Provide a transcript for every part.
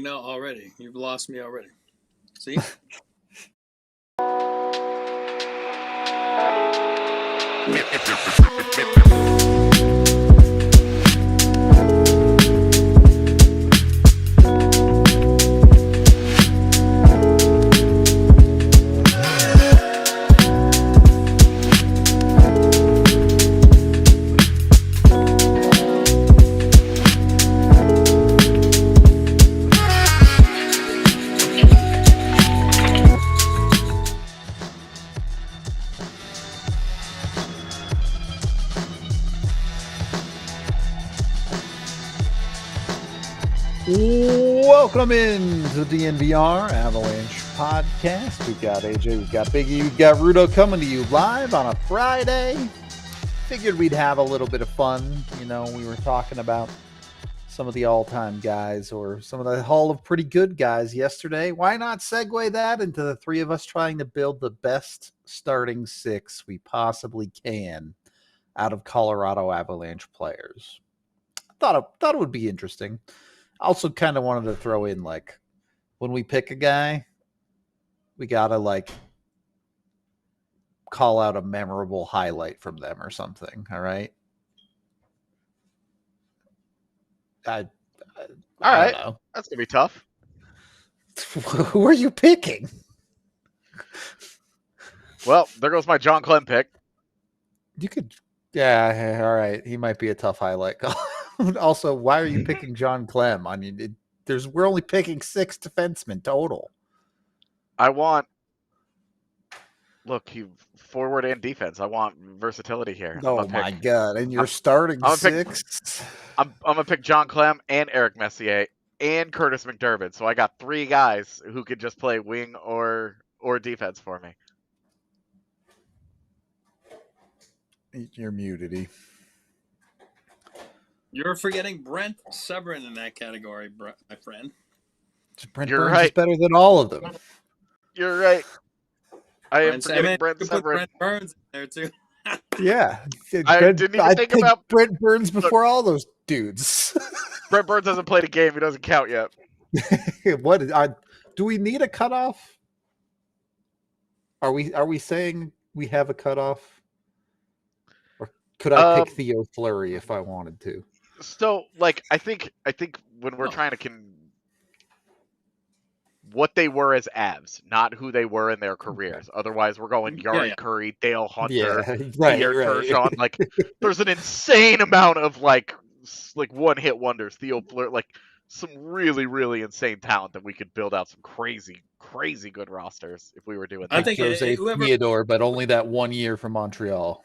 No, already. You've lost me already. See? Welcome in to the DNVR Avalanche Podcast. We've got AJ, we've got Biggie, we've got Rudo coming to you live on a Friday. Figured we'd have a little bit of fun. You know, we were talking about some of the all-time guys or some of the Hall of Pretty Good guys yesterday. Why not segue that into the three of us trying to build the best starting six we possibly can out of Colorado Avalanche players? I thought it would be interesting. Also kind of wanted to throw in, like, when we pick a guy, we got to, like, call out a memorable highlight from them or something, all right? I don't know. That's going to be tough. Who are you picking? Well, there goes my John Clem pick. You could, yeah, all right. He might be a tough highlight. Also, why are you picking John Clem? I mean, we're only picking 6 defensemen total. He forward and defense. I want versatility here. Oh my God! And you're starting 6. I'm gonna pick John Clem and Eric Messier and Curtis McDermott. So I got 3 guys who could just play wing or defense for me. You're muted, E. You're forgetting Brent Severin in that category, my friend. Brent Burns is better than all of them. You're right. I am forgetting Brent Severin. Brent Burns in there too. Yeah, I didn't even think about Brent Burns before all those dudes. Brent Burns hasn't played a game; he doesn't count yet. Do we need a cutoff? Are we saying we have a cutoff? Or could I pick Theo Fleury if I wanted to? So, like, I think when we're trying to what they were as Avs, not who they were in their careers. Okay. Otherwise, we're going Yari Curry, Dale Hunter, Pierre Turgeon. Like, there's an insane amount of like one-hit wonders. Theo Fleury, like some really, really insane talent that we could build out some crazy, crazy good rosters if we were doing that. I think Jose Theodore, but only that 1 year from Montreal.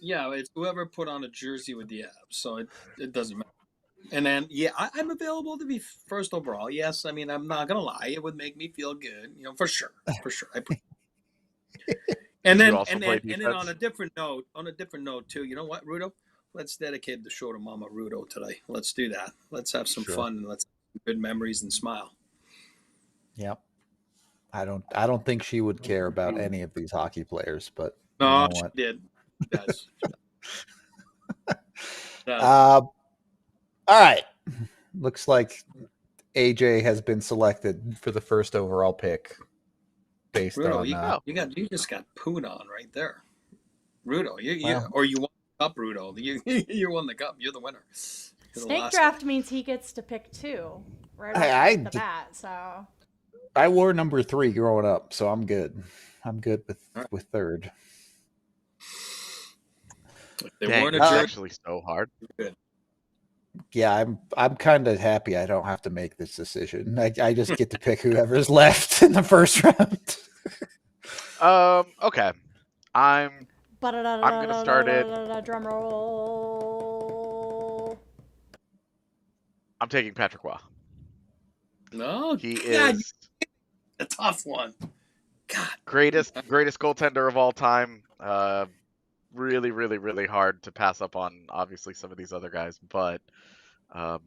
Yeah, it's whoever put on a jersey with the Avs, so it doesn't matter. And then, yeah, I'm available to be first overall. Yes, I mean, I'm not gonna lie; it would make me feel good, for sure. And then on a different note too. You know what, Rudo? Let's dedicate the show to Mama Rudo today. Let's do that. Let's have some fun and let's have good memories and smile. Yep. I don't think she would care about any of these hockey players, but no, she did. Yes. All right. Looks like AJ has been selected for the first overall pick. Based Rudo, on you just got poon on right there. Rudo, you won the cup, Rudo. You won the cup. You're the winner. Snake draft means he gets to pick 2 right off the bat. So I wore number 3 growing up, so I'm good. I'm good with third. It's actually so hard. Good. Yeah, I'm kind of happy I don't have to make this decision. I just get to pick whoever's left in the first round. Okay. I'm gonna start it. Drum roll. I'm taking Patrick Roy. No, he is a tough one. God, greatest goaltender of all time. Really, really, really hard to pass up on. Obviously, some of these other guys, but I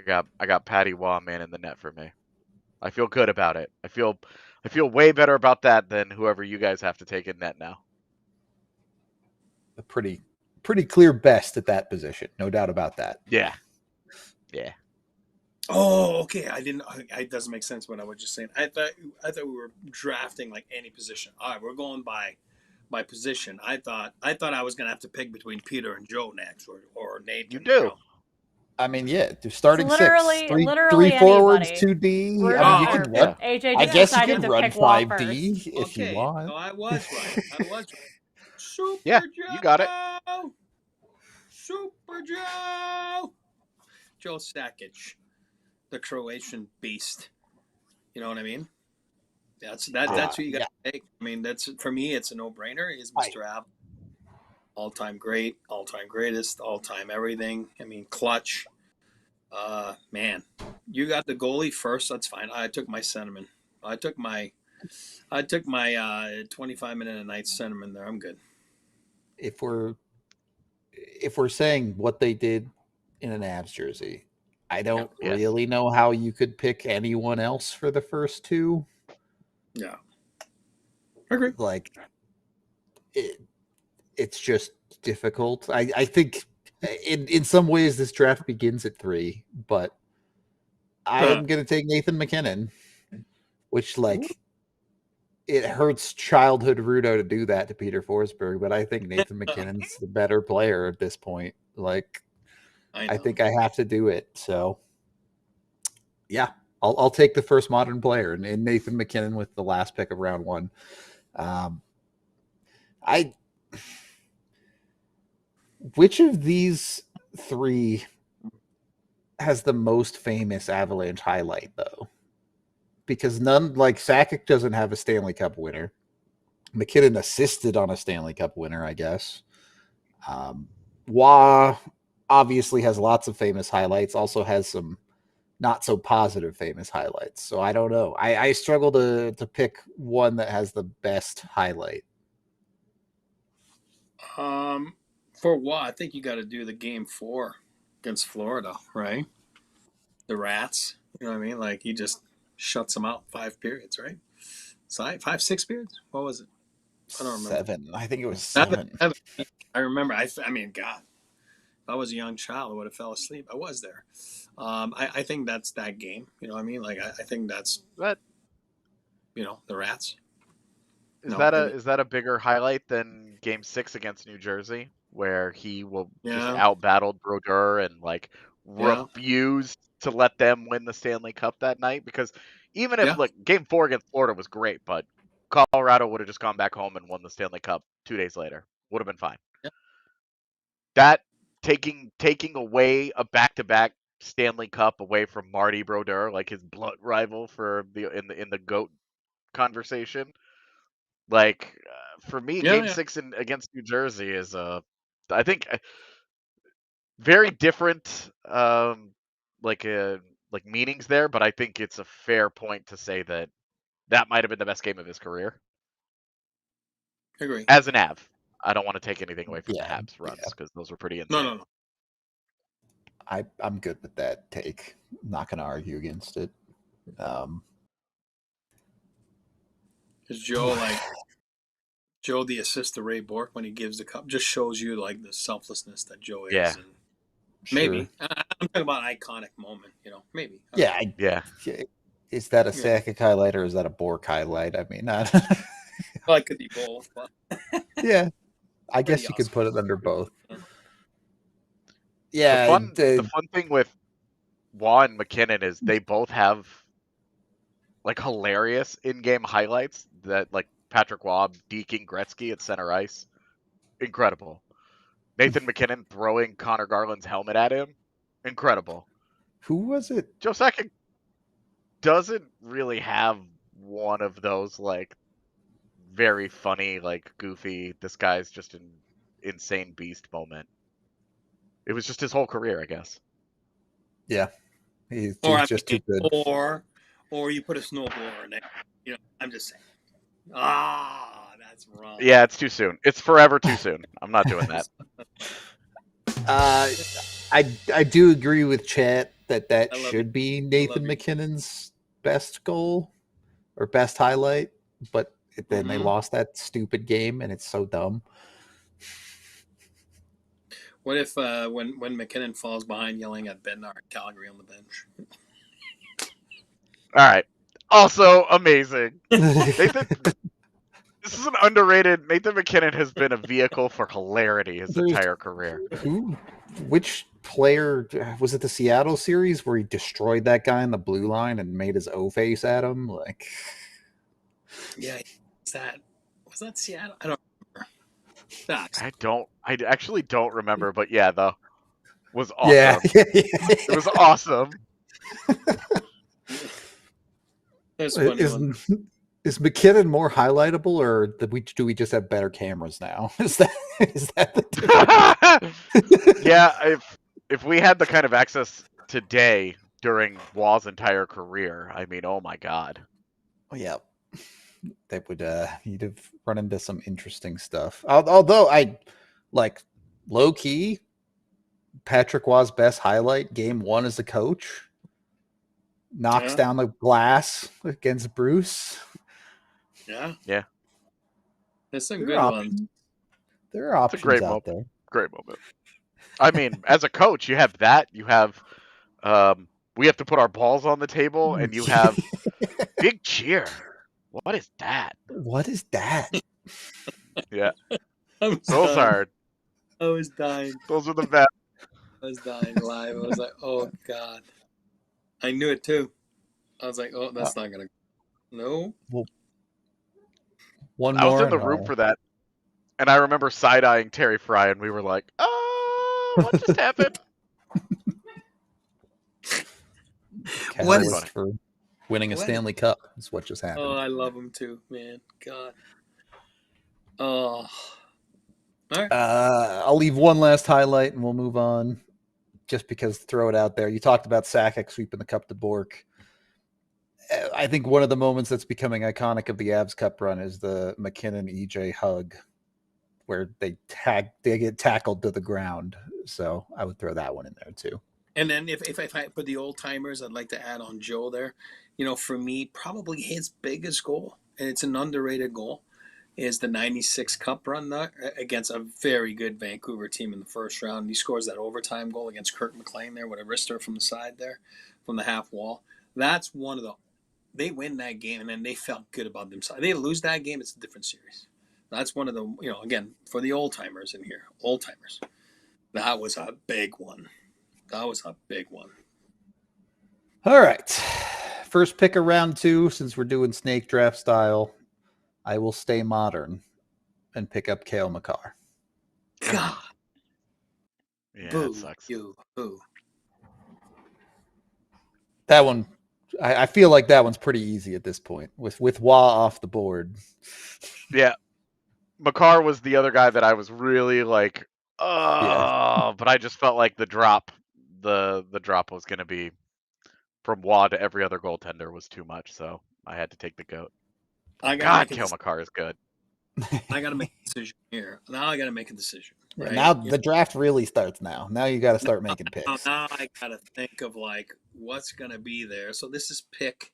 got Patty Waugh man in the net for me. I feel good about it. I feel way better about that than whoever you guys have to take in net now. A pretty clear best at that position, no doubt about that. Yeah. Oh, okay. I didn't. It doesn't make sense what I was just saying. I thought we were drafting like any position. All right, we're going by position. I thought I was gonna have to pick between Peter and Joe next, or Nathan. You do. I mean, yeah, they're starting literally, six, literally three forwards, anybody. 2D. Rudo, I mean, you can run. AJ I guess you can to run pick 5D if you Okay, want. so I was right. Super Yeah, Joe. you got it. Super Joe. Joe Sakic, the Croatian beast. You know what I mean? That's what you got to take. I mean, that's for me. It's a no-brainer. He's Mr. Av, all-time great, all-time greatest, all-time everything. I mean, clutch. Man, you got the goalie first. That's fine. I took my sentiment. I took my 25-minute a night sentiment there. I'm good. If we're saying what they did in an Avs jersey, I don't really know how you could pick anyone else for the first two. Yeah, I agree. Like, it's just difficult. I think in some ways this draft begins at 3, but I am going to take Nathan MacKinnon, which it hurts childhood Rudo to do that to Peter Forsberg, but I think Nathan MacKinnon's the better player at this point. Like, I think I have to do it. So, yeah, I'll take the first modern player and Nathan MacKinnon with the last pick of round 1. Which of these 3 has the most famous Avalanche highlight, though? Because none, like Sakic doesn't have a Stanley Cup winner. MacKinnon assisted on a Stanley Cup winner, I guess. Wah obviously has lots of famous highlights, also has some not so positive famous highlights. So I don't know. I struggle to pick one that has the best highlight. For Wah, I think you got to do the game 4 against Florida, right? The Rats. You know what I mean? Like, he just shuts them out 5 periods, right? 5, 6 periods? What was it? I don't remember. 7. I think it was 7. I remember. I mean, God, if I was a young child, I would have fell asleep. I was there. I think that's that game. You know what I mean? Like, I think that's that. You know, the Rats. Is that a bigger highlight than Game 6 against New Jersey, where he will just out-battled Brodeur and refused to let them win the Stanley Cup that night? Because even if Game 4 against Florida was great, but Colorado would have just gone back home and won the Stanley Cup 2 days later, would have been fine. Yeah. That taking away a back-to-back Stanley Cup away from Marty Brodeur, like his blood rival for in the GOAT conversation. Like, for me, Game 6 against New Jersey is, I think, very different, meanings there. But I think it's a fair point to say that might have been the best game of his career. Agree. As an Av, I don't want to take anything away from the Habs runs because those were pretty insane. No. I'm good with that take. I'm not going to argue against it. Is Joe the assist to Ray Bourque when he gives the cup just shows you like the selflessness that Joe is. Yeah. And maybe I'm talking about an iconic moment. You know, maybe. Yeah. Is that a Sakic highlight or is that a Bourque highlight? I mean, well, it could be both. But yeah, I guess you could put it under both. Yeah. The fun thing with Wah and MacKinnon is they both have like hilarious in-game highlights that like Patrick Waugh deking Gretzky at center ice. Incredible. Nathan MacKinnon throwing Connor Garland's helmet at him. Incredible. Who was it? Joe Sakic doesn't really have one of those like very funny, like goofy, this guy's just an insane beast moment. It was just his whole career, I guess. Yeah. He's just too good. Or you put a snowblower in it. You know, I'm just saying. That's wrong. Yeah, it's too soon. It's forever too soon. I'm not doing that. I do agree with Chat that should be Nathan MacKinnon's best goal or best highlight, but then they lost that stupid game, and it's so dumb. What if when MacKinnon falls behind yelling at Bednar at Calgary on the bench? All right. Also amazing. Nathan, this is an underrated. Nathan MacKinnon has been a vehicle for hilarity his entire career. Which player was it? The Seattle series where he destroyed that guy in the blue line and made his O face at him? Like, yeah, was that Seattle? I don't remember. I actually don't remember, but yeah, was awesome. Yeah. It was awesome. Is MacKinnon more highlightable, or do we just have better cameras now? Is that the Yeah, if we had the kind of access today during Wall's entire career, I mean, oh my god. Oh yeah, that would you'd have run into some interesting stuff. Although I like low key, Patrick Waugh's best highlight, game 1 as a coach. Knocks down the glass against Bruce. Yeah. There's some good ones. There are options out there. Great moment. I mean, as a coach, you have that. You have, we have to put our balls on the table, and you have big cheer. What is that? What is that? Yeah. Those are. I was dying. Those are the best. I was dying live. I was like, oh god. I knew it too. I was like, oh, that's not gonna. No. Well, I was in the room for that, and I remember side-eyeing Terry Fry, and we were like, what just happened? What is for winning a Stanley Cup is what just happened. Oh, I love him too, man. God. Oh. All right. I'll leave one last highlight, and we'll move on. Just because, throw it out there. You talked about Sakic sweeping the cup to Bork. I think one of the moments that's becoming iconic of the Avs Cup run is the MacKinnon EJ hug, where they get tackled to the ground. So I would throw that one in there too. And then if I put the old timers, I'd like to add on Joe there. You know, for me, probably his biggest goal, and it's an underrated goal, is the 96 Cup run against a very good Vancouver team in the first round. He scores that overtime goal against Kirk McLean there with a wrister from the side there, from the half wall. That's one of the – they win that game, and then they felt good about themselves. They lose that game, it's a different series. That's one of the – you know, again, for the old-timers in here, old-timers, that was a big one. That was a big one. All right. First pick of round 2, since we're doing snake draft style – I will stay modern and pick up Cale Makar. God. Yeah, boo, that sucks. Boo. That one, I feel like that one's pretty easy at this point with Wah off the board. Yeah. Makar was the other guy that I was really like, but I just felt like the drop was going to be from Wah to every other goaltender was too much, so I had to take the GOAT. God, Cale Makar is good. I got to make a decision here. Now I got to make a decision. Right? Now the draft really starts now. Now you got to start making picks. Now I got to think of like what's going to be there. So this is pick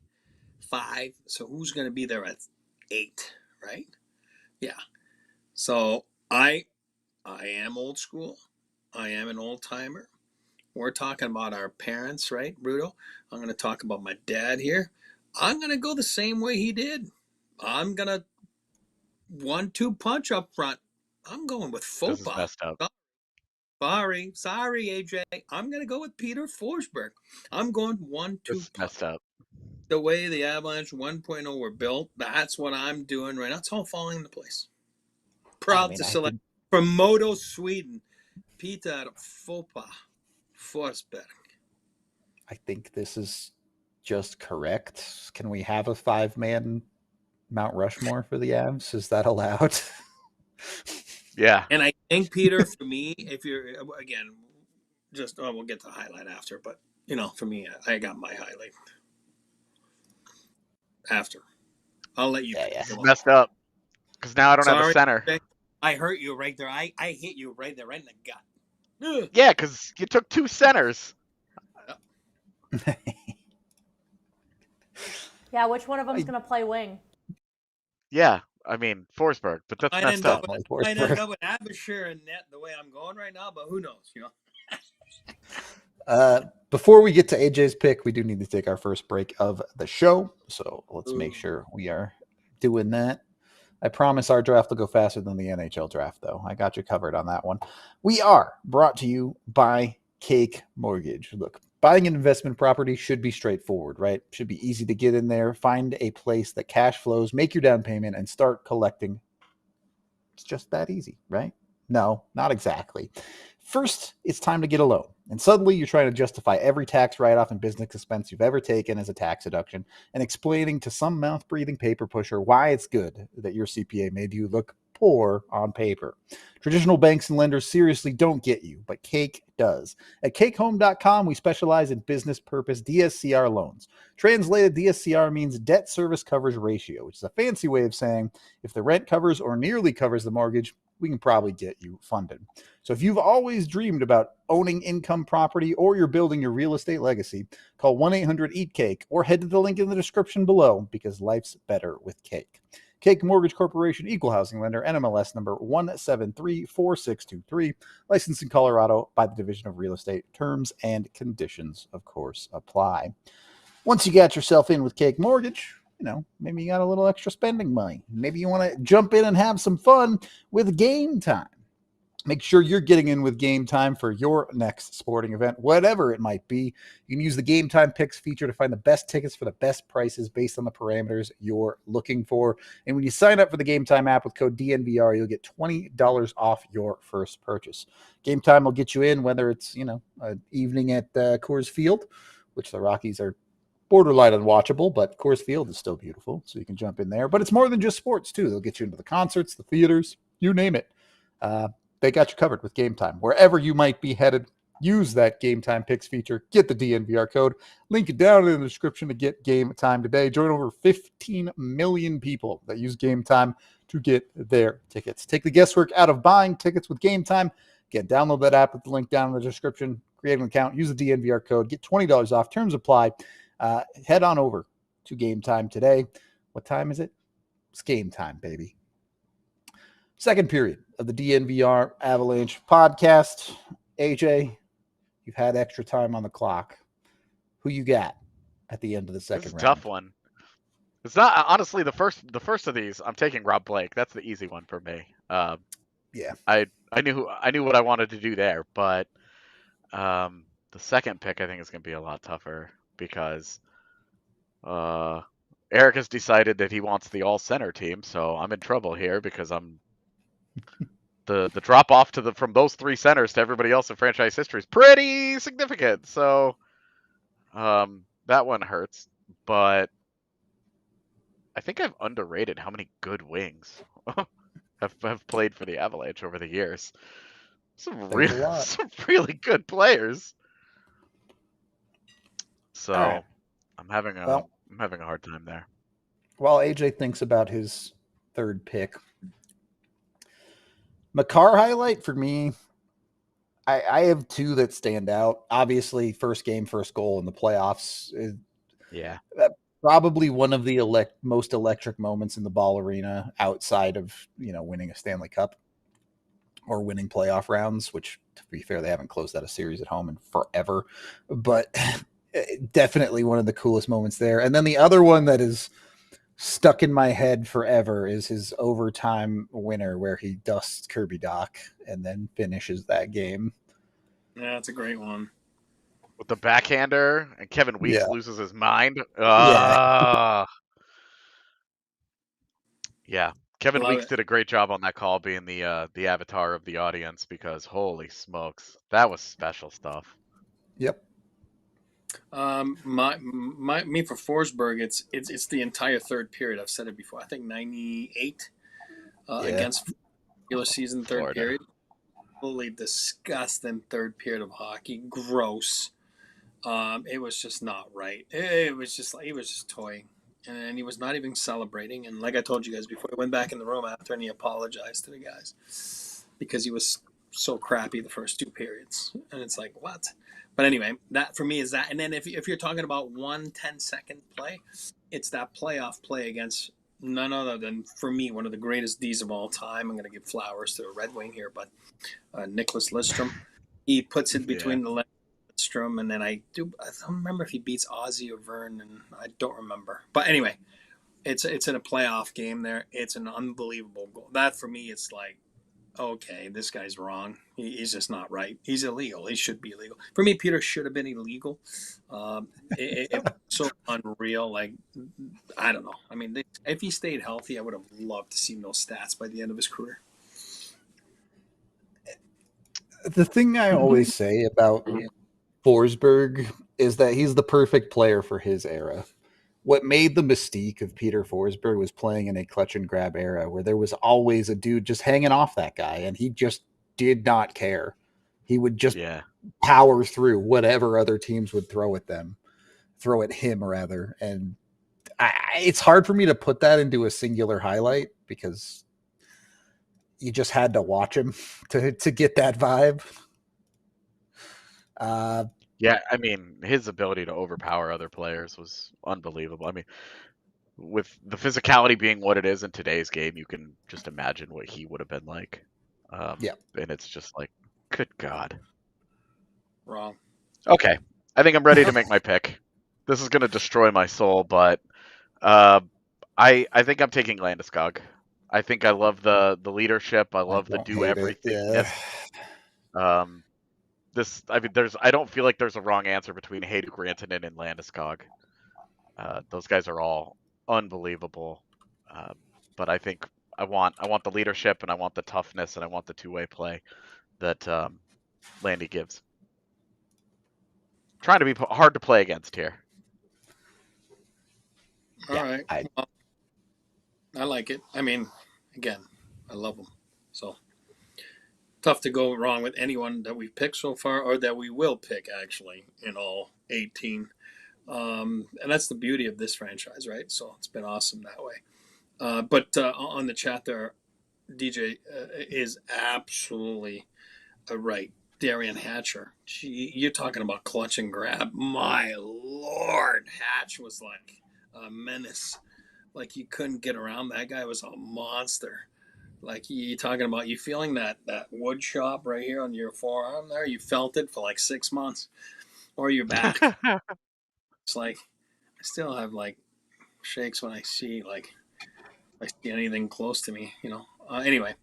5. So who's going to be there at 8, right? Yeah. So I am old school. I am an old timer. We're talking about our parents, right, Rudo? I'm going to talk about my dad here. I'm going to go the same way he did. I'm going to 1-2 punch up front. I'm going with Fopa. Sorry, AJ. I'm going to go with Peter Forsberg. I'm going 1-2 punch. Up. The way the Avalanche 1.0 were built, that's what I'm doing right now. It's all falling into place. Proud to select from Modo, Sweden, Peter Fopa Forsberg. I think this is just correct. Can we have a 5-man Mount Rushmore for the Avs? Is that allowed? Yeah. And I think, Peter, for me, if you're, again, we'll get to the highlight after, but, you know, for me, I got my highlight after. I'll let you. Yeah. Messed up. Because now I don't have a center. I hurt you right there. I hit you right there, right in the gut. Ugh. Yeah, because you took 2 centers. Yeah, which one of them's going to play wing? Yeah, I mean, Forsberg, but that's messed up. I ended up with Abisher and net the way I'm going right now, but who knows, you Before we get to AJ's pick, we do need to take our first break of the show. So let's make sure we are doing that. I promise our draft will go faster than the NHL draft, though. I got you covered on that one. We are brought to you by Cake Mortgage. Look, buying an investment property should be straightforward, right? Should be easy to get in there, find a place that cash flows, make your down payment, and start collecting. It's just that easy, right? No, not exactly. First, it's time to get a loan. And suddenly you're trying to justify every tax write-off and business expense you've ever taken as a tax deduction and explaining to some mouth-breathing paper pusher why it's good that your CPA made you look poor on paper. Traditional banks and lenders seriously don't get you, but Cake does. At cakehome.com, we specialize in business purpose DSCR loans. Translated, DSCR means debt service coverage ratio, which is a fancy way of saying if the rent covers or nearly covers the mortgage, we can probably get you funded. So if you've always dreamed about owning income property or you're building your real estate legacy, call 1-800-EAT-CAKE or head to the link in the description below because life's better with Cake. Cake Mortgage Corporation, Equal Housing Lender, NMLS number 1734623, licensed in Colorado by the Division of Real Estate. Terms and conditions, of course, apply. Once you got yourself in with Cake Mortgage, maybe you got a little extra spending money. Maybe you want to jump in and have some fun with Game Time. Make sure you're getting in with Game Time for your next sporting event, whatever it might be. You can use the Game Time Picks feature to find the best tickets for the best prices based on the parameters you're looking for. And when you sign up for the Game Time app with code DNVR, you'll get $20 off your first purchase. Game Time will get you in, whether it's, an evening at Coors Field, which the Rockies are borderline unwatchable, but Coors Field is still beautiful, so you can jump in there. But it's more than just sports, too. They'll get you into the concerts, the theaters, you name it. They got you covered with Game Time. Wherever you might be headed, use that Game Time Picks feature. Get the DNVR code. Link it down in the description to get Game Time today. Join over 15 million people that use Game Time to get their tickets. Take the guesswork out of buying tickets with Game Time. Again, download that app with the link down in the description. Create an account. Use the DNVR code. Get $20 off. Terms apply. Head on over to Game Time today. What time is it? It's game time, baby. Second period of the DNVR Avalanche podcast. AJ, you've had extra time on the clock. Who you got at the end of the second round? Tough one. It's not honestly the first of these. I'm taking Rob Blake. That's the easy one for me. Yeah, I knew what I wanted to do there, but the second pick I think is going to be a lot tougher because Eric has decided that he wants the all center team, so I'm in trouble here because I'm the drop off from those three centers to everybody else in franchise history is pretty significant. So that one hurts, but I think I've underrated how many good wings have played for the Avalanche over the years. Some really good players. So right. I'm having a hard time there. While AJ thinks about his third pick, Makar highlight for me, I have two that stand out. Obviously, first game, first goal in the playoffs. Probably one of the most electric moments in the Ball Arena outside of, winning a Stanley Cup or winning playoff rounds, which, to be fair, they haven't closed out a series at home in forever. But definitely one of the coolest moments there. And then the other one that is stuck in my head forever is his overtime winner where he dusts Kirby Dach and then finishes that game. Yeah, that's a great one. With the backhander and Kevin Weeks loses his mind. Yeah. Kevin Weeks did a great job on that call being the avatar of the audience because holy smokes, that was special stuff. Yep. Me for Forsberg, it's the entire third period. I've said it before. I think 98 against regular season third period. Totally disgusting third period of hockey. Gross. It was just not right. It was just like he was just toying, and he was not even celebrating. And like I told you guys before, he went back in the room after and he apologized to the guys because he was so crappy the first two periods. And it's like, what? But anyway, that for me is that. And then if you're talking about 1 10-second play, it's that playoff play against none other than, for me, one of the greatest Ds of all time. I'm going to give flowers to a Red Wing here, but Nicholas Lidstrom. He puts it between the legs, Lidstrom, and then I don't remember if he beats Ozzy or Vernon. I don't remember. But anyway, it's in a playoff game there. It's an unbelievable goal. That for me, it's like, okay, this guy's wrong. He's just not right. He's illegal. He should be illegal. For me, Peter should have been illegal. It was so unreal. Like, I don't know. I mean, if he stayed healthy, I would have loved to see those stats by the end of his career. The thing I always say about Forsberg is that he's the perfect player for his era. What made the mystique of Peter Forsberg was playing in a clutch and grab era where there was always a dude just hanging off that guy, and he just did not care. He would just power through whatever other teams would throw at him rather. And it's hard for me to put that into a singular highlight because you just had to watch him to get that vibe. Yeah, I mean, his ability to overpower other players was unbelievable. I mean, with the physicality being what it is in today's game, you can just imagine what he would have been like. And it's just like, good God. Wrong. Okay, I think I'm ready to make my pick. This is going to destroy my soul, but I think I'm taking Landeskog. I think I love the leadership. I love the do everything. I don't feel like there's a wrong answer between Hayden Grantanen and Landeskog. Those guys are all unbelievable. But I think I want the leadership, and I want the toughness, and I want the two-way play that Landy gives. Trying to be hard to play against here. All right. I like it. I mean, again, I love them. So tough to go wrong with anyone that we've picked so far, or that we will pick actually in all 18. And that's the beauty of this franchise, right? So it's been awesome that way. But on the chat there, DJ is absolutely right. Darian Hatcher. You're talking about clutch and grab. My Lord, Hatch was like a menace. Like you couldn't get around. That guy was a monster. Like you talking about, you feeling that wood shop right here on your forearm there? You felt it for like 6 months, or your back. It's like I still have like shakes when I see anything close to me. Anyway,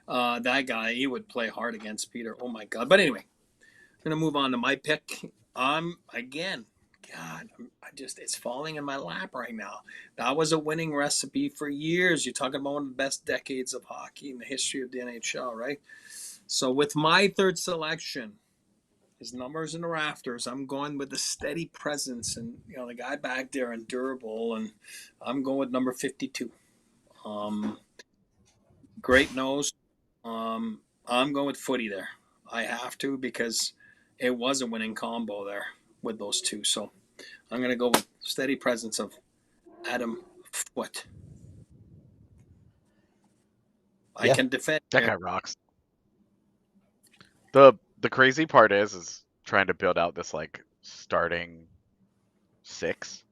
that guy, he would play hard against Peter. Oh my God! But anyway, I'm gonna move on to my pick. Again. God, it's falling in my lap right now. That was a winning recipe for years. You're talking about one of the best decades of hockey in the history of the NHL, right? So with my third selection, his numbers in the rafters, I'm going with the steady presence and, the guy back there and durable, and I'm going with number 52. Great nose. I'm going with Footy there. I have to because it was a winning combo there with those two. So I'm going to go with steady presence of Adam Foote. I can defend. That guy rocks. The crazy part is trying to build out this like starting six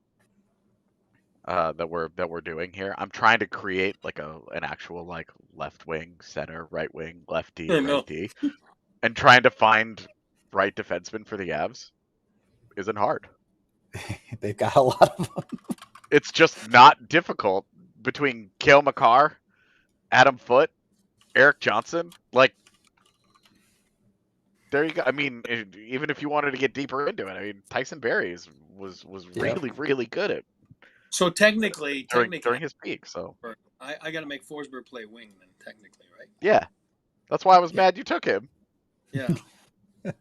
that we're doing here. I'm trying to create like an actual like left wing, center, right wing, left D, right D, and trying to find right defenseman for the Avs isn't hard. They've got a lot of them. It's just not difficult between Cale Makar, Adam Foote, Eric Johnson. Like, there you go. I mean, even if you wanted to get deeper into it, I mean, Tyson Barrie was really, really good at. So technically during his peak. So I got to make Forsberg play wing then, technically, right? Yeah, that's why I was mad you took him. Yeah,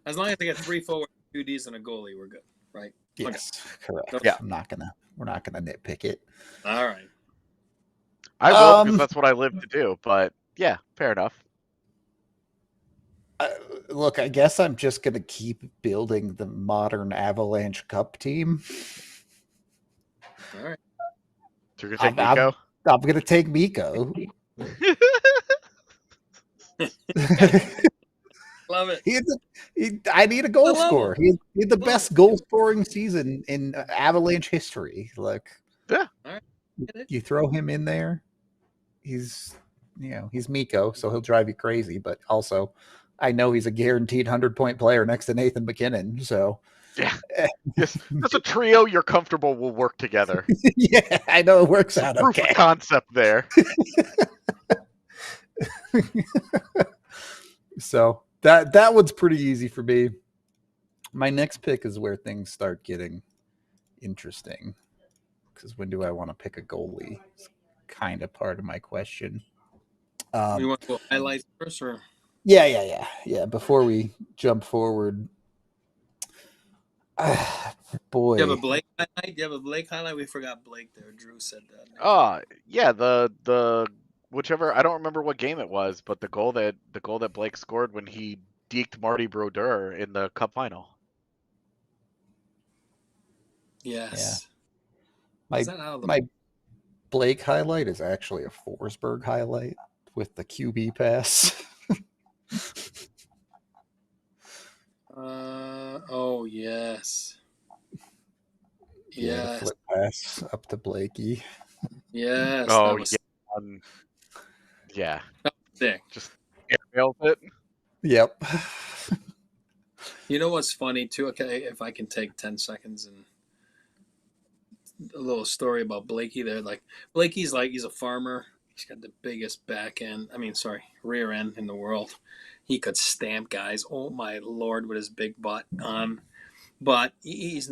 as long as I get 3 forwards, 2 Ds, and a goalie, we're good, right? Yes, correct. Yeah, we're not gonna nitpick it. All right. I will, because that's what I live to do. But yeah, fair enough. Look, I guess I'm just gonna keep building the modern Avalanche Cup team. All right. So you're gonna take Mikko? I'm gonna take Mikko. Love it. I need a goal scorer. He had the best goal scoring season in Avalanche history. Like, yeah. All right. You throw him in there. He's Mikko, so he'll drive you crazy. But also, I know he's a guaranteed 100-point player next to Nathan MacKinnon. So Yeah. Yes. As a trio, you're comfortable. We'll work together. Yeah, I know it works out Proof okay. of concept there. So that one's pretty easy for me. My next pick is where things start getting interesting. Because when do I want to pick a goalie? It's kind of part of my question. You want to go highlights first, or? Yeah. Before we jump forward, boy. Do you have a Blake highlight? We forgot Blake there. Drew said that. Yeah. The whichever, I don't remember what game it was, but the goal that Blake scored when he deked Marty Brodeur in the Cup final. Yes. Yeah. My Blake highlight is actually a Forsberg highlight with the QB pass. Oh yes. Yeah, the flip pass up to Blakey. Yes. Oh yeah. Sick. Just aerials it. Yep. You know what's funny too? Okay, if I can take 10 seconds and a little story about Blakey there. Like Blakey's he's a farmer. He's got the biggest rear end in the world. He could stamp guys. Oh my Lord, with his big butt. But he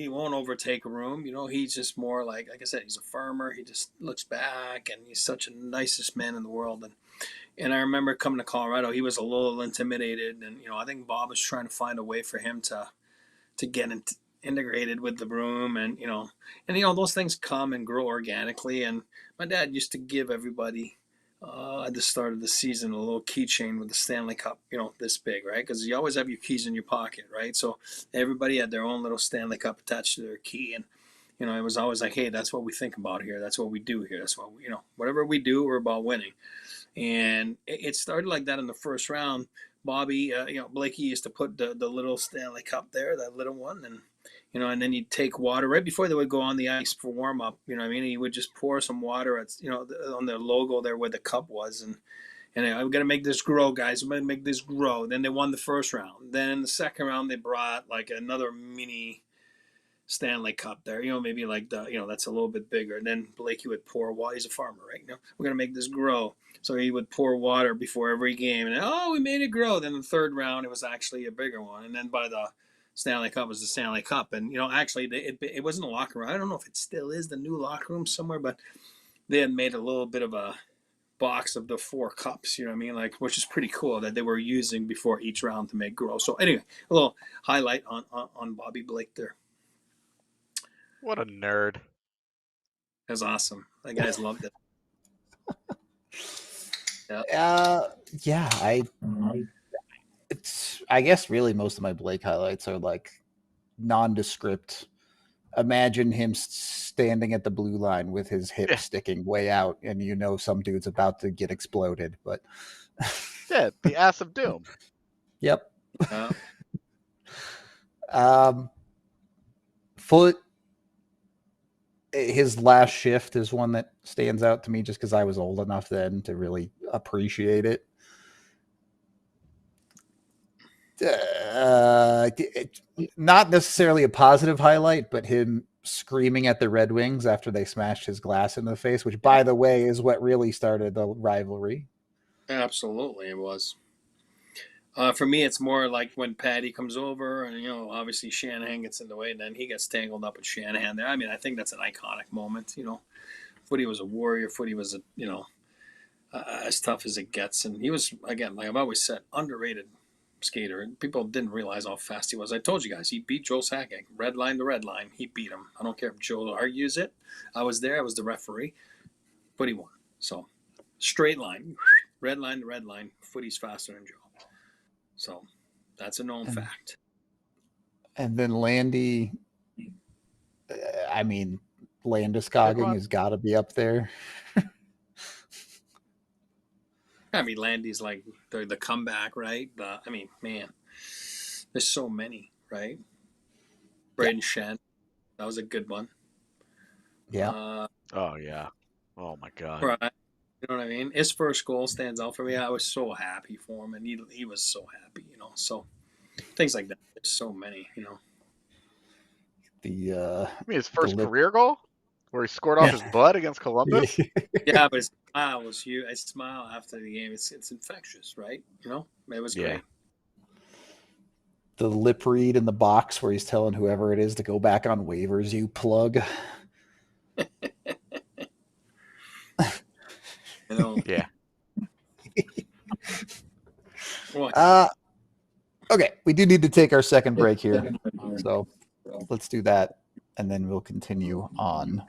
won't overtake a room. You know, he's just more like I said, he's a farmer. He just looks back, and he's such a nicest man in the world. And I remember coming to Colorado, he was a little intimidated, and I think Bob was trying to find a way for him to get integrated with the room, and those things come and grow organically. And my dad used to give everybody at the start of the season a little keychain with the Stanley Cup, this big, right? Because you always have your keys in your pocket, right? So everybody had their own little Stanley Cup attached to their key, and it was always like, hey, that's what we think about here. That's what we do here. That's what whatever we do, we're about winning. And it started like that in the first round. Bobby, Blakey used to put the little Stanley Cup there, that little one, and and then he'd take water right before they would go on the ice for warm up. He would just pour some water at on the logo there where the cup was, and I'm gonna make this grow, guys. I'm gonna make this grow. Then they won the first round. Then in the second round they brought like another mini Stanley Cup there, maybe like that's a little bit bigger. And then Blakey would pour water. He's a farmer, right? We're gonna make this grow. So he would pour water before every game, and we made it grow. Then the third round, it was actually a bigger one, and then by the Stanley Cup was the Stanley Cup, and actually it wasn't a locker room. I don't know if it still is the new locker room somewhere, but they had made a little bit of a box of the 4 cups, which is pretty cool that they were using before each round to make grow. So anyway, a little highlight on Bobby Blake there. What a nerd. That's awesome. That guy's loved it. I guess really most of my Blake highlights are like nondescript. Imagine him standing at the blue line with his hip sticking way out, and some dude's about to get exploded. But the ass of doom. Yep. Foot. His last shift is one that stands out to me just because I was old enough then to really appreciate it. Not necessarily a positive highlight, but him screaming at the Red Wings after they smashed his glass in the face, which, by the way, is what really started the rivalry. Absolutely, it was. For me, it's more like when Patty comes over, and obviously Shanahan gets in the way, and then he gets tangled up with Shanahan there. I mean, I think that's an iconic moment. Footy was a warrior. Footy was as tough as it gets, and he was, again, like I've always said, underrated skater, and people didn't realize how fast he was. I told you guys, he beat Joe Sakic, red line to red line. He beat him. I don't care if Joe argues it. I was there. I was the referee, but he won. So straight line, red line to red line. Footy's faster than Joe. So that's a known fact. And then Landeskog has got to be up there. Landy's like the comeback, right? Man, there's so many, right? Braden Shen, that was a good one. Yeah. Oh yeah. Oh my God. Right. You know what I mean? His first goal stands out for me. I was so happy for him, and he was so happy, So things like that. There's so many, The his first career goal, where he scored off his butt against Columbus. Yeah, but his smile was huge. I smile after the game. It's infectious, right? It was great. The lip read in the box where he's telling whoever it is to go back on waivers, you plug. Yeah. Okay, we do need to take our second break here. So let's do that, and then we'll continue on.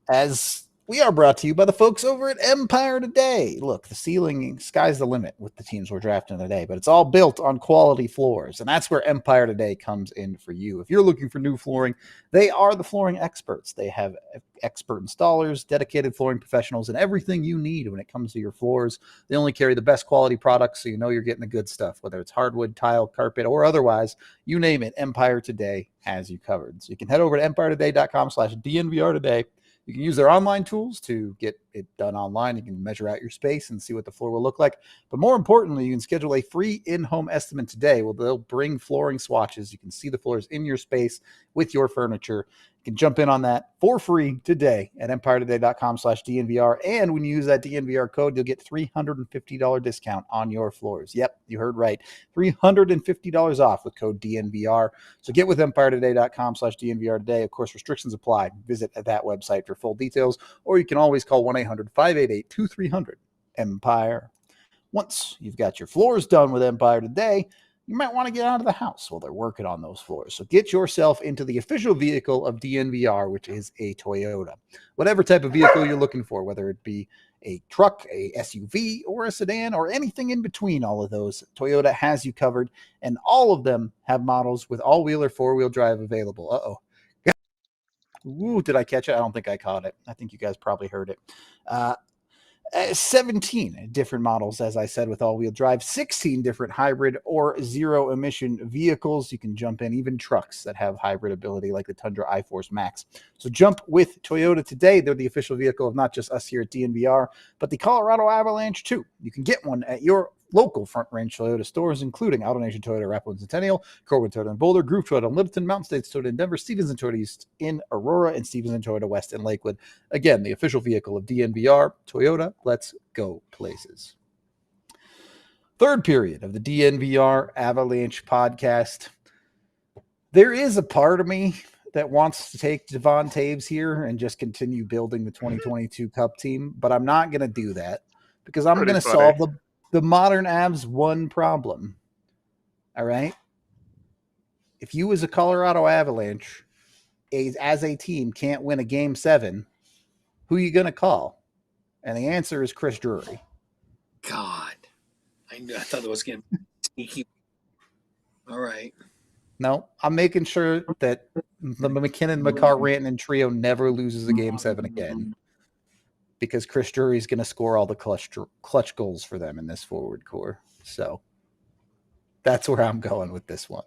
As we are brought to you by the folks over at Empire Today. Look, sky's the limit with the teams we're drafting today, but it's all built on quality floors, and that's where Empire Today comes in for you. If you're looking for new flooring, they are the flooring experts. They have expert installers, dedicated flooring professionals, and everything you need when it comes to your floors. They only carry the best quality products, so you know you're getting the good stuff, whether it's hardwood, tile, carpet, or otherwise. You name it, Empire Today has you covered. So you can head over to empiretoday.com/DNVR today. You can use their online tools to get it done online. You can measure out your space and see what the floor will look like. But more importantly, you can schedule a free in-home estimate today. Well, they'll bring flooring swatches. You can see the floors in your space with your furniture. You can jump in on that for free today at empiretoday.com/DNVR. And when you use that DNVR code, you'll get $350 discount on your floors. Yep, you heard right. $350 off with code DNVR. So get with empiretoday.com/DNVR today. Of course, restrictions apply. Visit that website for full details, or you can always call 1-800-588-2300 Empire. Once you've got your floors done with Empire Today, you might want to get out of the house while they're working on those floors. So get yourself into the official vehicle of DNVR, which is a Toyota. Whatever type of vehicle you're looking for, whether it be a truck, a SUV, or a sedan, or anything in between all of those, Toyota has you covered, and all of them have models with all-wheel or four-wheel drive available. Uh-oh. Ooh, did I catch it? I don't think I caught it. I think you guys probably heard it. 17 different models, as I said, with all-wheel drive, 16 different hybrid or zero-emission vehicles. You can jump in, even trucks that have hybrid ability like the Tundra iForce Max. So jump with Toyota today. They're the official vehicle of not just us here at DNVR, but the Colorado Avalanche too. You can get one at your local Front Range Toyota stores, including AutoNation Toyota, Rapid Centennial, Corwin Toyota in Boulder, Groove Toyota in Littleton, Mountain States Toyota in Denver, Stevenson Toyota East in Aurora, and Stevenson Toyota West in Lakewood. Again, the official vehicle of DNVR. Toyota, let's go places. Third period of the DNVR Avalanche podcast. There is a part of me that wants to take Devon Taves here and just continue building the 2022 Cup team, but I'm not going to do that because I'm going to solve the modern Avs one problem. All right. If you as a Colorado Avalanche as a team can't win a game 7, who are you going to call? And the answer is Chris Drury. God, I thought it was going to be sneaky. All right. No, I'm making sure that the McKinnon, McCarr, Rantanen trio never loses a game 7 again, because Chris Drury is going to score all the clutch goals for them in this forward core. So that's where I'm going with this one.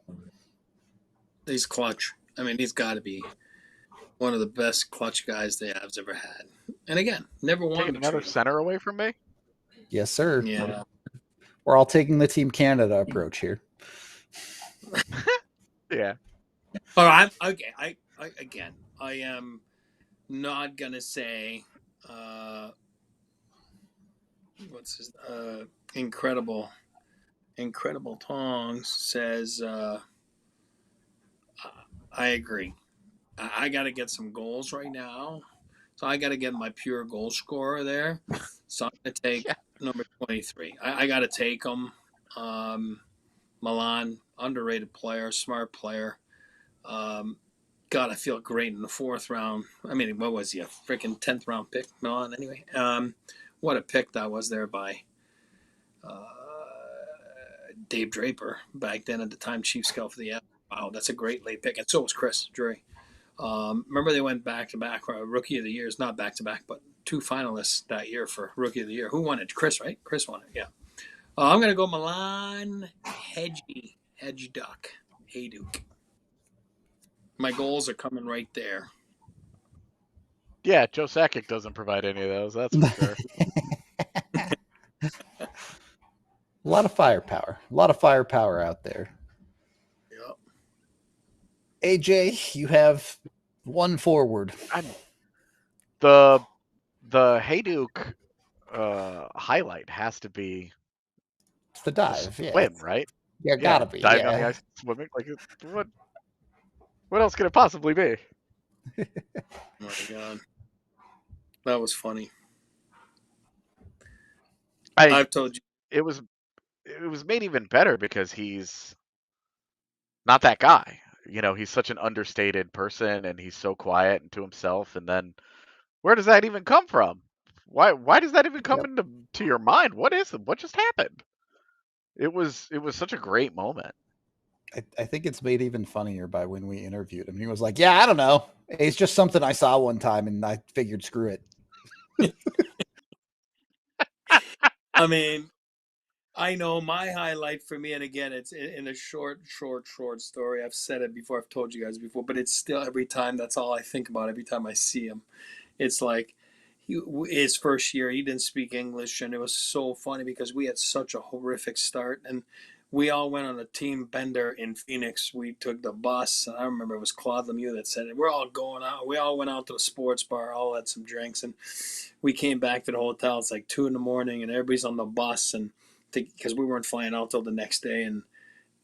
He's clutch. I mean, he's got to be one of the best clutch guys the Avs ever had. And again, never won. Taking another center away from me? Yes, sir. Yeah. We're all taking the Team Canada approach here. Yeah. All right. Okay. I am not going to say what's his incredible Tongs says I agree. I got to get some goals right now, so I got to get my pure goal scorer there. So I'm going to take number 23. I got to take him. Milan, underrated player, smart player. God, I feel great in the 4th round. I mean, what was he, a freaking 10th round pick? Milan, anyway. What a pick that was there by Dave Draper back then at the time, chief scout for the Avs. Wow, that's a great late pick. And so was Chris Drury. Remember they went back-to-back Rookie of the Year. Not back-to-back, but 2 finalists that year for Rookie of the Year. Who won it? Chris, right? Chris won it, yeah. I'm going to go Milan Hedge Duck. Hey, Duke. My goals are coming right there. Yeah, Joe Sakic doesn't provide any of those. That's for sure. A lot of firepower. A lot of firepower out there. Yep. AJ, you have one forward. The Hayduk highlight has to be the dive, swim, right? Yeah, gotta be. Diving on the ice, swimming. Like, what else could it possibly be? Oh my God, that was funny. I've told you it was made even better because he's not that guy. He's such an understated person, and he's so quiet and to himself. And then, where does that even come from? Why does that even come into your mind? What is it? What just happened? It was such a great moment. I think it's made even funnier by when we interviewed him. He was like, "Yeah, I don't know. It's just something I saw one time, and I figured, screw it." I mean, I know my highlight for me, and again, it's in a short story. I've said it before. I've told you guys before, but it's still every time. That's all I think about every time I see him. It's like his first year, he didn't speak English, and it was so funny because we had such a horrific start, and we all went on a team bender in Phoenix. We took the bus, and I remember it was Claude Lemieux that said it. We're all going out. We all went out to a sports bar, all had some drinks, and we came back to the hotel. It's like 2 a.m, and everybody's on the bus, and because we weren't flying out till the next day,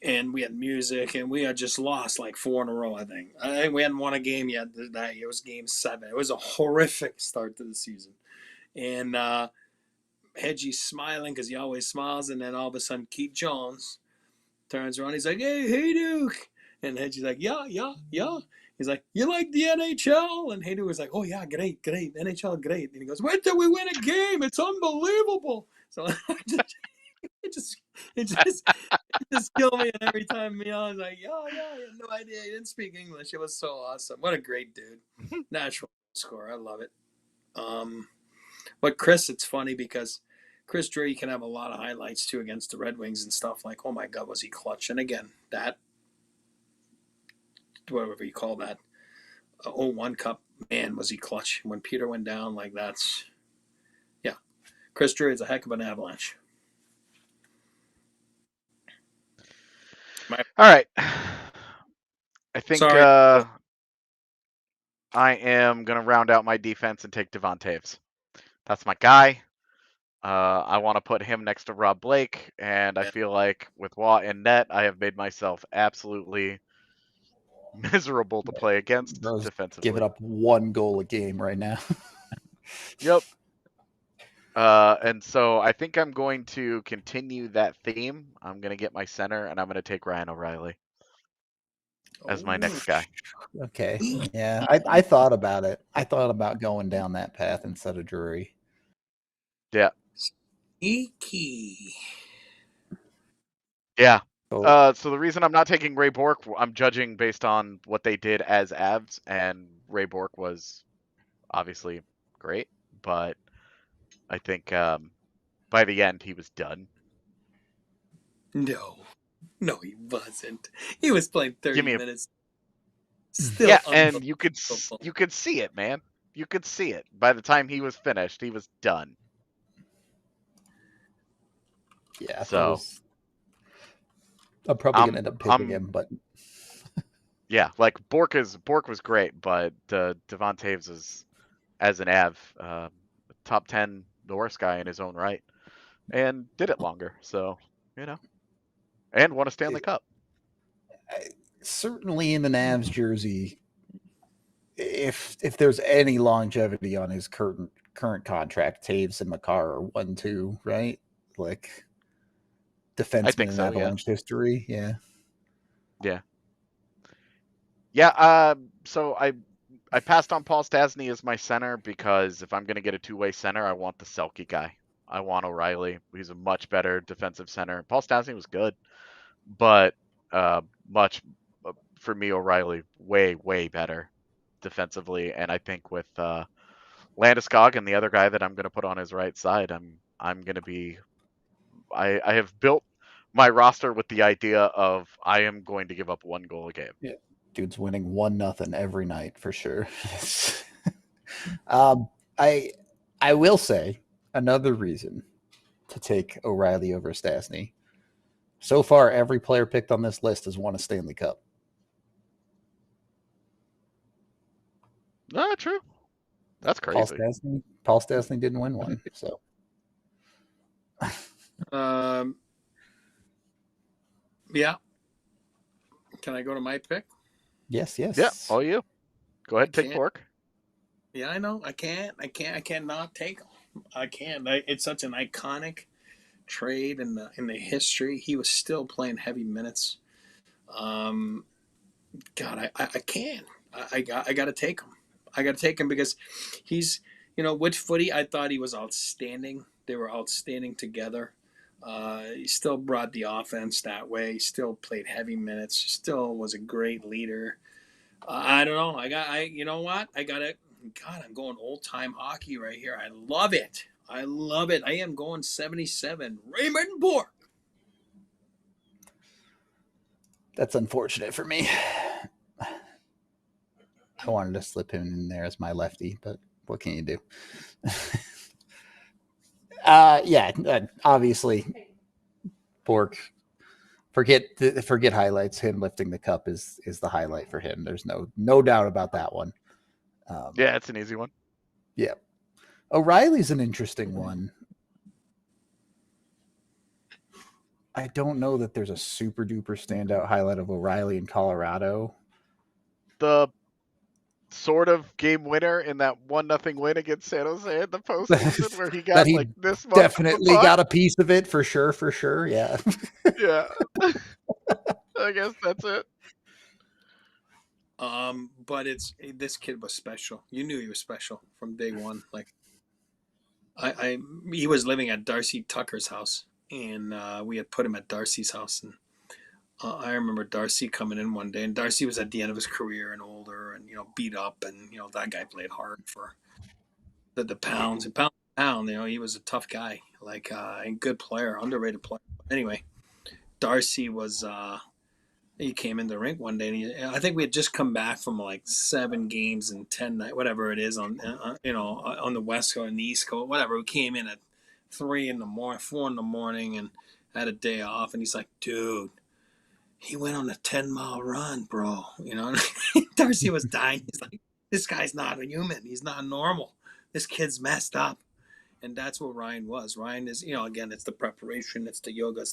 and we had music, and we had just lost like 4 in a row, I think. We hadn't won a game yet that year. It was game 7. It was a horrific start to the season. And Hedgie's smiling because he always smiles, and then all of a sudden Keith Jones turns around. He's like, hey, Duke. And Hedgie's like, yeah. He's like, you like the NHL? And Hayduke was like, oh, yeah, great. NHL, great. And he goes, wait till we win a game. It's unbelievable. So it just killed me. And every time I was like, yeah, I had no idea. He didn't speak English. It was so awesome. What a great dude. Natural scorer. I love it. But Chris, it's funny because Chris Drury can have a lot of highlights too against the Red Wings and stuff. Like, oh my God, was he clutch? And again, that, whatever you call that, 0-1 Cup, man, was he clutch. When Peter went down, like that's, yeah. Chris Drury is a heck of an Avalanche. All right. I think I am going to round out my defense and take Devon Toews. That's my guy. I want to put him next to Rob Blake, and I feel like with Watt and net, I have made myself absolutely miserable to play against defensively. Giving up 1 goal a game right now. Yep. And so I think I'm going to continue that theme. I'm going to get my center, and I'm going to take Ryan O'Reilly as my next guy. Okay. Yeah, I thought about it. I thought about going down that path instead of Drury. Yeah. Eeky. Yeah. So the reason I'm not taking Ray Bourque, I'm judging based on what they did as Avs, and Ray Bourque was obviously great, but I think by the end he was done. No, he wasn't. He was playing 30 minutes. Still, yeah, and you could see it, man. You could see it. By the time he was finished, he was done. Yeah. So I'm probably gonna end up picking him, but yeah, like Bourque was great, but Devon Toews is, as an Av, top 10 Norris guy in his own right, and did it longer. So and won a Stanley Cup. Certainly in the Avs jersey, if there's any longevity on his current contract, Toews and Makar are 1-2, right? Like defenseman in Avalanche history. Yeah. So I passed on Paul Stastny as my center because if I'm going to get a two-way center, I want the Selke guy. I want O'Reilly. He's a much better defensive center. Paul Stastny was good, but much for me, O'Reilly way better defensively. And I think with Landeskog and the other guy that I'm going to put on his right side, I'm going to be. I have built my roster with the idea of I am going to give up 1 goal a game. Yeah. Dude's winning 1-0 every night for sure. I will say another reason to take O'Reilly over Stastny. So far, every player picked on this list has won a Stanley Cup. No, true. That's crazy. Paul Stastny didn't win one, so. Yeah. Can I go to my pick? Yes. Yeah, all you. Go ahead and take Bork. Yeah, I know. I cannot take him. I can't. It's such an iconic trade in the history. He was still playing heavy minutes. God, I can't. I got to take him. I got to take him because he's, with footy, I thought he was outstanding. They were outstanding together. He still brought the offense that way. He still played heavy minutes. Still was a great leader. I don't know. You know what? God, I'm going old time hockey right here. I love it. I am going 77. Raymond Bork. That's unfortunate for me. I wanted to slip him in there as my lefty, but what can you do? Obviously, Bork. Forget highlights. Him lifting the cup is the highlight for him. There's no doubt about that one. Yeah, it's an easy one. Yeah, O'Reilly's an interesting one. I don't know that there's a super duper standout highlight of O'Reilly in Colorado. The sort of game winner in that 1-0 win against San Jose in the postseason where he got this much. Definitely got a piece of it for sure. Yeah. Yeah. I guess that's it. But this kid was special. You knew he was special from day one. Like, he was living at Darcy Tucker's house, and we had put him at Darcy's house, and I remember Darcy coming in one day, and Darcy was at the end of his career and older, and beat up, and that guy played hard for the pounds and pound. He was a tough guy, like a good player, underrated player. Anyway, Darcy was. He came in the rink one day, and I think we had just come back from like 7 games and 10 nights, whatever it is on the West Coast and the East Coast, whatever. We came in at 3 in the morning, 4 in the morning, and had a day off. And he's like, "Dude, he went on a 10-mile run, bro." Darcy was dying. He's like, "This guy's not a human. He's not normal. This kid's messed up." And that's what Ryan was. Ryan is, again, it's the preparation, it's the yoga,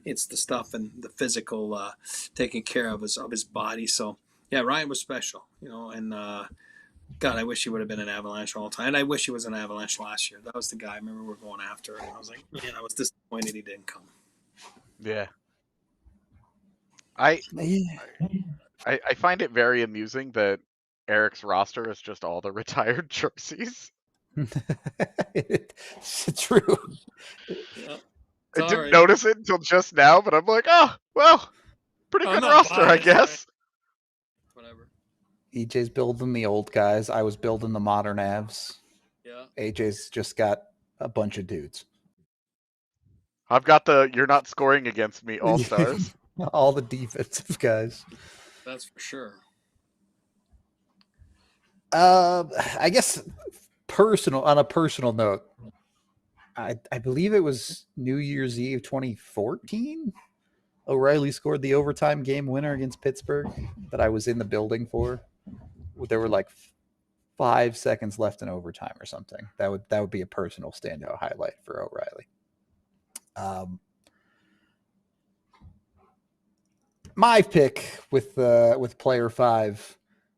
it's the stuff and the physical, taking care of his body. So yeah, Ryan was special, and God, I wish he would have been an Avalanche all the time. And I wish he was an Avalanche last year. That was the guy I remember we were going after. And I was like, man, I was disappointed he didn't come. Yeah. I find it very amusing that Eric's roster is just all the retired jerseys. It's true. Yeah. I didn't notice it until just now, but I'm like, oh, well, pretty good roster, I guess. Whatever. EJ's building the old guys. I was building the modern Avs. Yeah. AJ's just got a bunch of dudes. I've got the "you're not scoring against me" all-stars. All the defensive guys. That's for sure. I guess on a personal note, I believe it was New Year's Eve 2014. O'Reilly scored the overtime game winner against Pittsburgh that I was in the building for. There were like 5 seconds left in overtime or something. That would be a personal standout highlight for O'Reilly. My pick with player 5,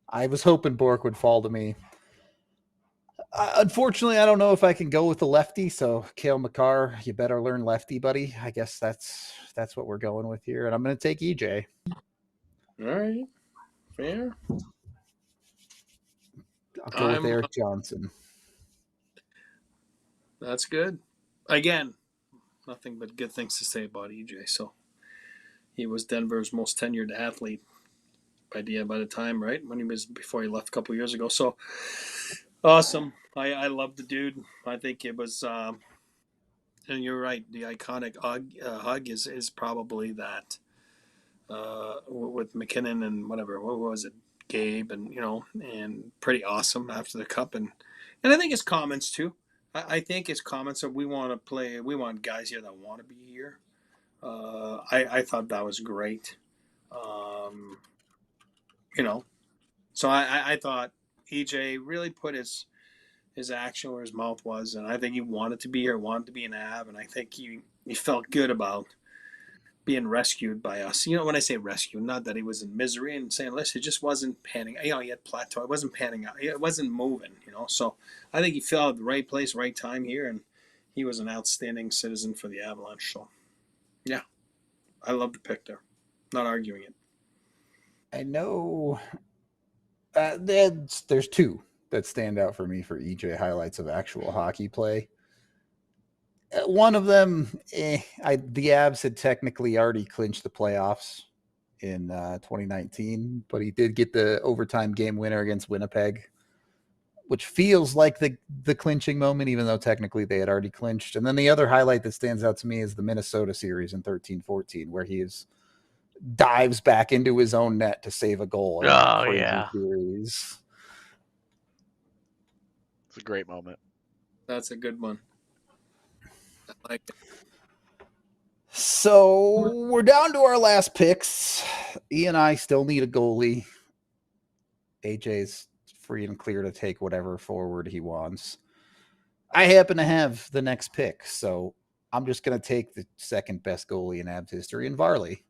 I was hoping Bork would fall to me. Unfortunately, I don't know if I can go with the lefty. So, Cale Makar, you better learn lefty, buddy. I guess that's what we're going with here, and I'm going to take EJ. All right, fair. I'll go with Eric Johnson. That's good. Again, nothing but good things to say about EJ. So, he was Denver's most tenured athlete by the time, right? Before he left a couple years ago. So awesome. I love the dude. I think it was, and you're right. The iconic hug is probably that with McKinnon and whatever. What was it? Gabe and and pretty awesome after the cup and I think his comments too. I think his comments are we want guys here that want to be here. I thought that was great. So I thought EJ really put his action where his mouth was, and I think he wanted to be here, wanted to be an Av, and I think he felt good about being rescued by us. When I say rescue, not that he was in misery and saying, listen, it just wasn't panning. He had plateau. It wasn't panning out. It wasn't moving, So I think he fell at the right place, right time here, and he was an outstanding citizen for the Avalanche. So, yeah, I love the pick there. Not arguing it. I know there's two that stand out for me for EJ highlights of actual hockey play. One of them, the Avs had technically already clinched the playoffs in 2019, but he did get the overtime game winner against Winnipeg, which feels like the clinching moment, even though technically they had already clinched. And then the other highlight that stands out to me is the Minnesota series in 13-14, where he dives back into his own net to save a goal. Oh, yeah. Series. It's a great moment. That's a good one. I like it. So we're down to our last picks. E and I still need a goalie. AJ's free and clear to take whatever forward he wants. I happen to have the next pick, so I'm just going to take the second best goalie in Avs history in Varley.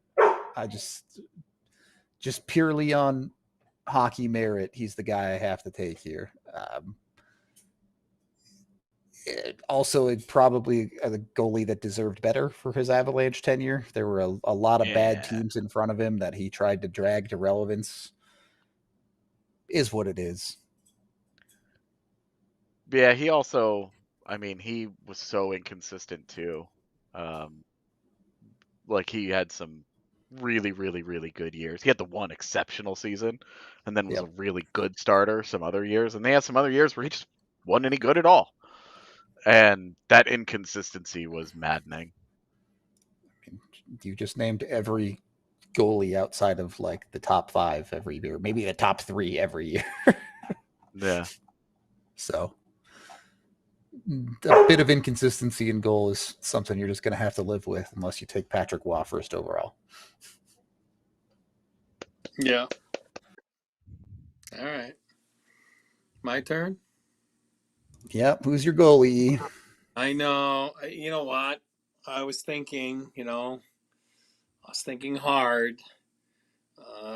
I just purely on hockey merit, he's the guy I have to take here. Also, probably the goalie that deserved better for his Avalanche tenure. There were a lot of bad teams in front of him that he tried to drag to relevance. Is what it is. Yeah, he also, he was so inconsistent too. He had some really, really, really good years. He had the one exceptional season and then was a really good starter some other years. And they had some other years where he just wasn't any good at all. And that inconsistency was maddening. You just named every goalie outside of the top 5 every year, maybe the top 3 every year. Yeah. So a bit of inconsistency in goal is something you're just going to have to live with unless you take Patrick Waugh first overall. Yeah. All right. My turn? Yep. Who's your goalie? I know. You know what? I was thinking, hard.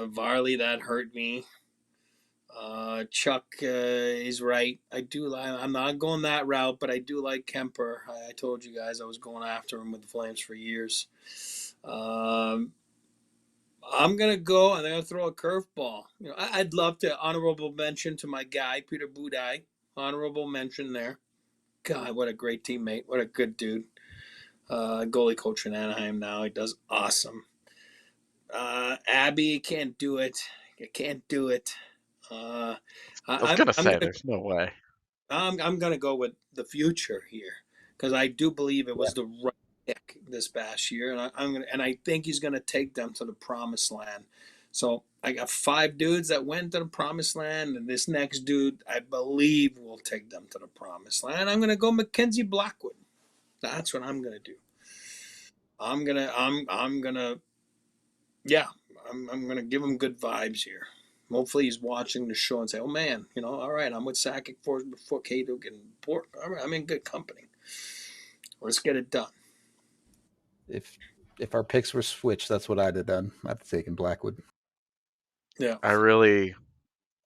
Varley, that hurt me. Chuck is right. I'm not going that route, but I do like Kemper. I told you guys I was going after him with the Flames for years. I'm going to go and I'm going to throw a curveball. I'd love to honorable mention to my guy, Peter Budaj. Honorable mention there. God, what a great teammate. What a good dude. Goalie coach in Anaheim now. He does awesome. Abby can't do it. I can't do it. I was going to say, there's no way. I'm going to go with the future here because I do believe it was the right pick this past year, and I think he's going to take them to the promised land. So I got 5 dudes that went to the promised land, and this next dude I believe will take them to the promised land. I'm going to go Mackenzie Blackwood. That's what I'm going to do. I'm going to give him good vibes here. Hopefully he's watching the show and say, oh man, all right, I'm with Sakic before Kaduk and Port. All right, I'm in good company. Let's get it done. If our picks were switched, that's what I'd have done. I'd have taken Blackwood. Yeah. I really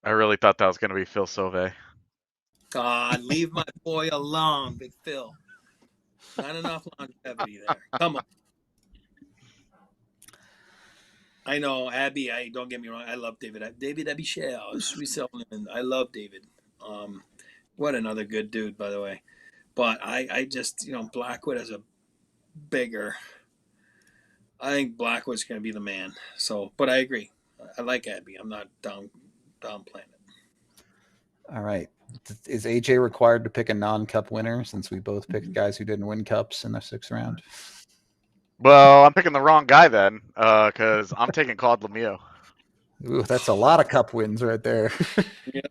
thought that was going to be Phil Sauvé. God, leave my boy alone, Big Phil. Not enough longevity there. Come on. I know, Abby, don't get me wrong. I love David. David Abichel, I love David. What another good dude, by the way. But I just, Blackwood as a bigger. I think Blackwood's going to be the man. So, but I agree. I like Abby. I'm not downplaying it. All right. Is AJ required to pick a non-cup winner since we both picked guys who didn't win cups in the 6th round? Well, I'm picking the wrong guy then, because I'm taking Claude Lemieux. Ooh, that's a lot of cup wins right there.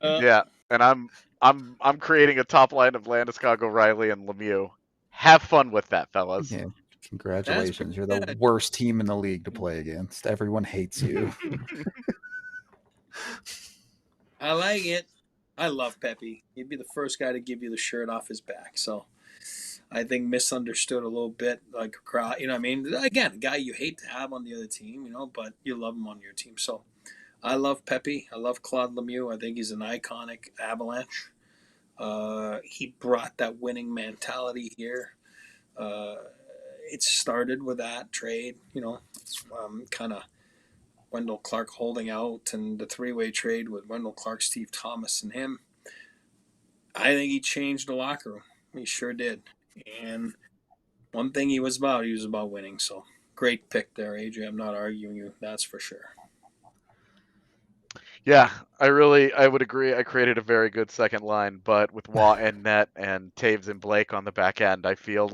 Yeah, and I'm creating a top line of Landeskog, O'Reilly, and Lemieux. Have fun with that, fellas. Yeah, congratulations. You're the worst team in the league to play against. Everyone hates you. I like it. I love Pepe. He'd be the first guy to give you the shirt off his back. So I think misunderstood a little bit, like a crowd. You know what I mean? Again, a guy you hate to have on the other team, but you love him on your team. So I love Pepe. I love Claude Lemieux. I think he's an iconic Avalanche. He brought that winning mentality here. It started with that trade, kind of Wendell Clark holding out and the three-way trade with Wendell Clark, Steve Thomas, and him. I think he changed the locker room. He sure did. And one thing he was about winning. So great pick there, AJ. I'm not arguing you. That's for sure. Yeah, I would agree. I created a very good second line, but with Waugh and net and Taves and Blake on the back end, I feel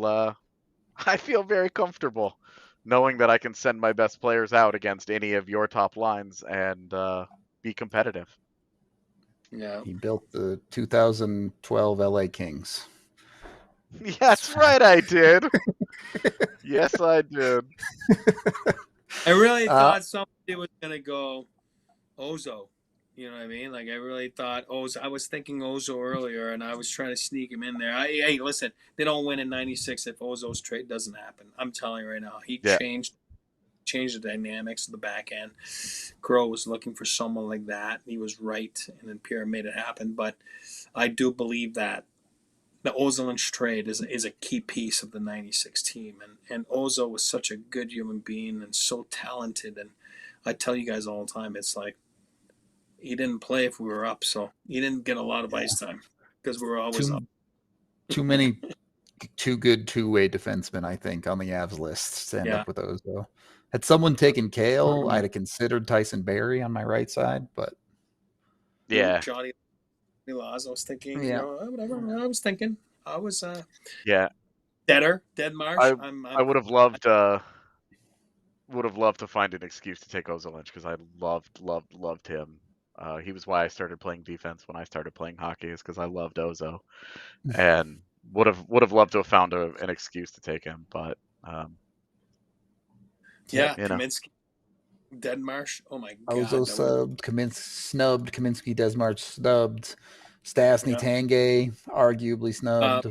very comfortable knowing that I can send my best players out against any of your top lines and be competitive. Yeah. He built the 2012 LA Kings. Yeah, that's right, I did. Yes, I did. I really thought somebody was going to go Ozo. You know what I mean? Like, I really thought Ozo. I was thinking Ozo earlier, and I was trying to sneak him in there. Hey, listen, they don't win in 96 if Ozo's trade doesn't happen. I'm telling you right now. He changed the dynamics of the back end. Crow was looking for someone like that. He was right, and then Pierre made it happen. But I do believe that the Ozo-Lynch trade is a key piece of the 96 team. And Ozo was such a good human being and so talented. And I tell you guys all the time, it's like, he didn't play if we were up, so he didn't get a lot of ice time because we were always up. Too many too good two-way defensemen, I think, on the Avs list to end up with Ozo. Had someone taken Kale, I'd have considered Tyson Barrie on my right side, but Johnny Laws, I was thinking, whatever. I was thinking, Dead Marsh. I would have loved to find an excuse to take Ozo-Lynch because I loved him. He was why I started playing defense when I started playing hockey, is because I loved Ozo, and would have loved to have found an excuse to take him, but Kaminsky, Deadmarsh. Oh my god, Ozo subbed, snubbed, Kaminsky, Desmarch snubbed, Stastny, Tanguay arguably snubbed.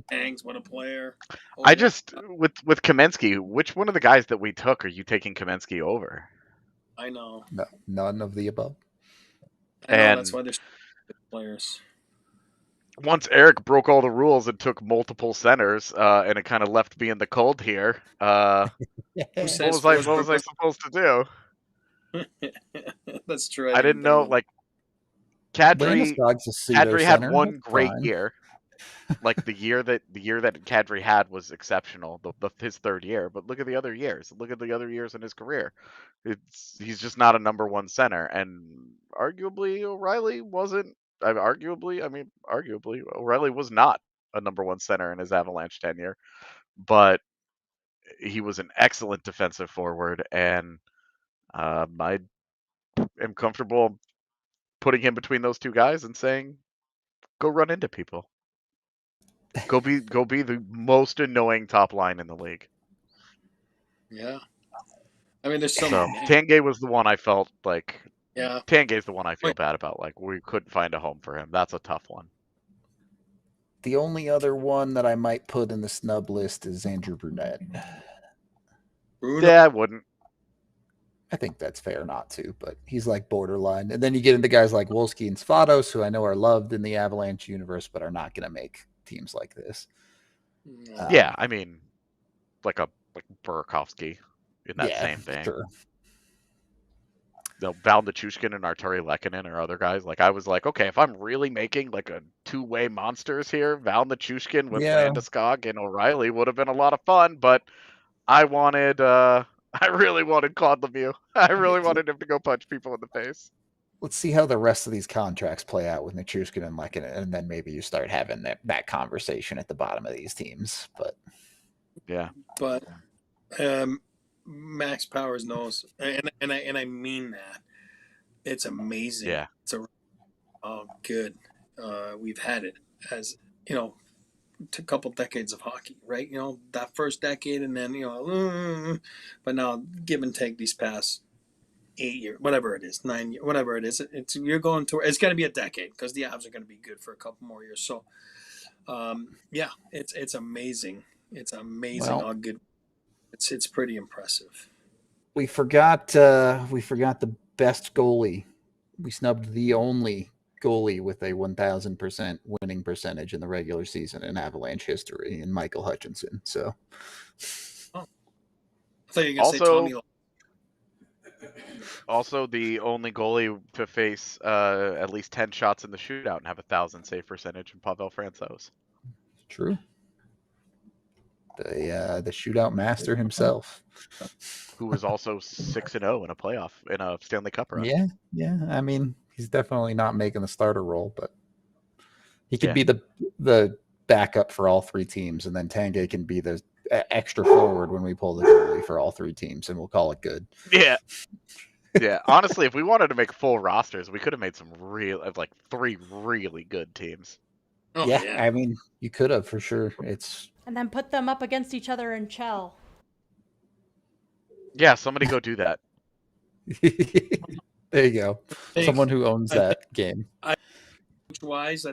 Tangs, what a player! I just with Kaminsky, which one of the guys that we took are you taking Kaminsky over? I know. No, none of the above. I know, that's why there's players. Once Eric broke all the rules and took multiple centers, and it kind of left me in the cold here. What was I supposed to do? That's true. I didn't know. Like, Kadri had one great year. Like the year that Kadri had was exceptional. His third year, but look at the other years. Look at the other years in his career. He's just not a number one center, and arguably O'Reilly wasn't. Arguably O'Reilly was not a number one center in his Avalanche tenure, but he was an excellent defensive forward, and I am comfortable putting him between those two guys and saying, "Go run into people. Go be the most annoying top line in the league." Yeah, I mean, there's so Tanguay was the one I felt like. Yeah, Tanguay's the one I feel bad about. Like, we couldn't find a home for him. That's a tough one. The only other one that I might put in the snub list is Andrew Brunette. Yeah, I wouldn't. I think that's fair not to, but he's like borderline. And then you get into guys like Wolski and Svatos, who I know are loved in the Avalanche universe, but are not going to make teams like this. Yeah, I mean, like Burakovsky in that same thing. Sure. Val Nichushkin and Arturi Lehkonen or other guys. Like, I was like, okay, if I'm really making like a two-way monsters here, Val Nichushkin with Landeskog and O'Reilly would have been a lot of fun, but I really wanted Claude Lemieux. I really wanted him to go punch people in the face. Let's see how the rest of these contracts play out with Nichushkin and Lehkonen, and then maybe you start having that conversation at the bottom of these teams. But Max Powers knows, and I mean that. It's amazing. Yeah. It's good. We've had it as a couple decades of hockey, right? That first decade, and then but now give and take these past 8 years, whatever it is, 9 years, whatever it is. It's you're going to. It's going to be a decade because the Avs are going to be good for a couple more years. So, yeah, it's amazing. It's amazing how good. It's pretty impressive. We forgot the best goalie. We snubbed the only goalie with a 1,000% winning percentage in the regular season in Avalanche history, in Michael Hutchinson. So, I thought you were going to say Tommy. Also, the only goalie to face at least 10 shots in the shootout and have 1,000 save percentage in Pavel Francouz. True. The shootout master himself, who was also 6-0 in a Stanley Cup run. Yeah. I mean, he's definitely not making the starter role, but he could be the backup for all three teams, and then Tanguay can be the extra forward when we pull the goalie for all three teams, and we'll call it good. Yeah. Yeah. Honestly, if we wanted to make full rosters, we could have made some three really good teams. Oh, yeah, I mean, you could have for sure. And then put them up against each other in Chell. Yeah, somebody go do that. There you go. Someone who owns that game. Coach-wise,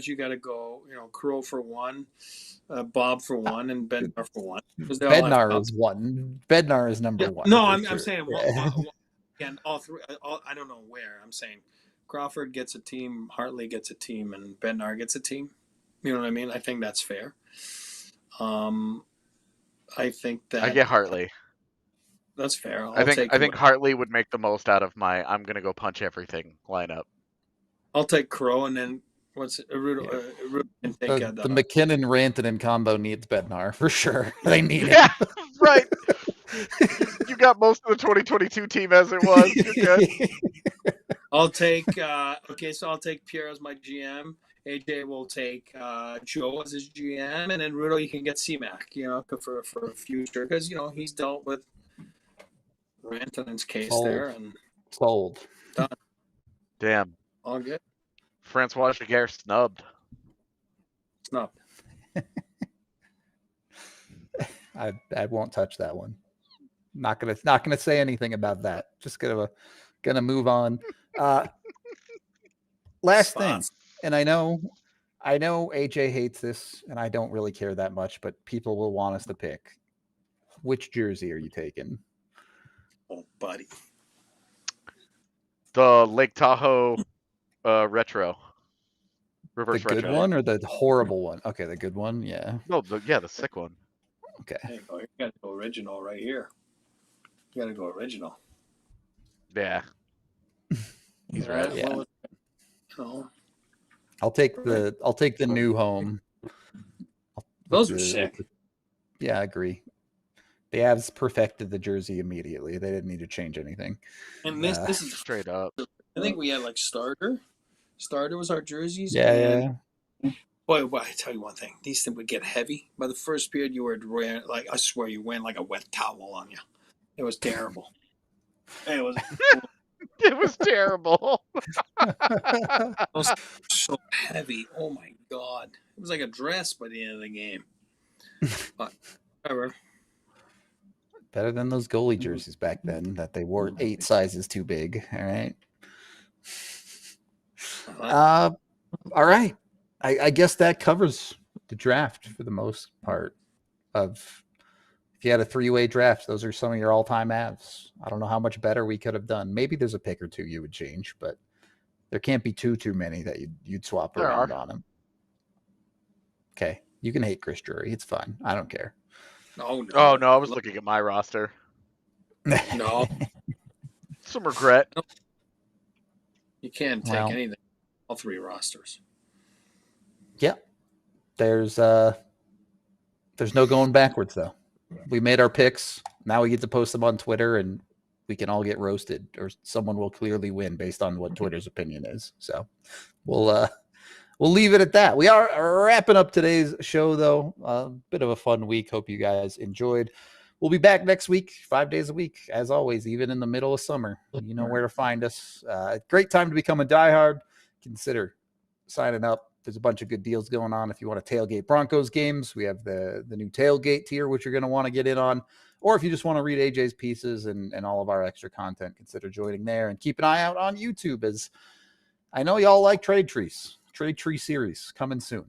you got to go, Crow for one, Bob for one, and Bednar for one. Bednar is one. Bednar is number one. No, I'm saying again, all three. I don't know where. I'm saying Crawford gets a team, Hartley gets a team, and Bednar gets a team. You know what I mean? I think that's fair. I think that I get Hartley. That's fair. I think Hartley would make the most out of my I'm gonna go punch everything lineup. I'll take Crow, and then Rudo can take the McKinnon Rantanen combo needs Bednar for sure. They need it. Yeah, right. You got most of the 2022 team as it was. You're good. I'll take so I'll take Pierre as my GM. AJ will take Joe as his GM, and then Rudo, you can get C-Mac, for future, because he's dealt with Rantanen's case there, and sold. Done. Damn. All good. Francois Giguère snubbed. I won't touch that one. Not gonna say anything about that. Just gonna move on. Last thing, and I know AJ hates this, and I don't really care that much, but people will want us to pick. Which jersey are you taking? Oh, buddy. The Lake Tahoe retro. Reverse retro. The good one or the horrible one? Okay, the good one, yeah. No, the sick one. Okay. There you go. You got to go original right here. You got to go original. Yeah. He's right. Yeah. I'll take the new home. Those are sick. Yeah, I agree. The Avs perfected the jersey immediately. They didn't need to change anything. And this is straight up. I think we had Starter. Starter was our jerseys. Yeah. Boy, I tell you one thing. These things would get heavy. By the first period, you were wearing, I swear, you wearing like a wet towel on you. It was terrible. It was. It was terrible. It was so heavy. Oh my God! It was like a dress by the end of the game. But whatever. Better than those goalie jerseys back then that they wore 8 sizes too big. All right. All right. I guess that covers the draft for the most part. If you had a 3-way draft, those are some of your all-time Avs. I don't know how much better we could have done. Maybe there's a pick or two you would change, but there can't be too many that you'd swap around on them. Okay. You can hate Chris Drury. It's fine. I don't care. No. Oh, no. I was looking at my roster. No. Some regret. You can't take anything. All 3 rosters. Yeah. There's no going backwards, though. We made our picks. Now we get to post them on Twitter, and we can all get roasted, or someone will clearly win based on what Twitter's opinion is. So we'll leave it at that. We are wrapping up today's show, though. A bit of a fun week. Hope you guys enjoyed. We'll be back next week, 5 days a week, as always, even in the middle of summer. You know where to find us. Great time to become a diehard. Consider signing up. There's a bunch of good deals going on. If you want to tailgate Broncos games, we have the new tailgate tier, which you're going to want to get in on. Or if you just want to read AJ's pieces and all of our extra content, consider joining there. And keep an eye out on YouTube, as I know y'all like Trade Trees. Trade Tree series coming soon.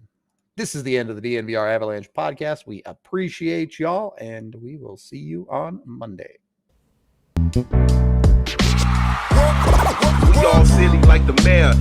This is the end of the DNVR Avalanche podcast. We appreciate y'all, and we will see you on Monday. We all silly like the mayor.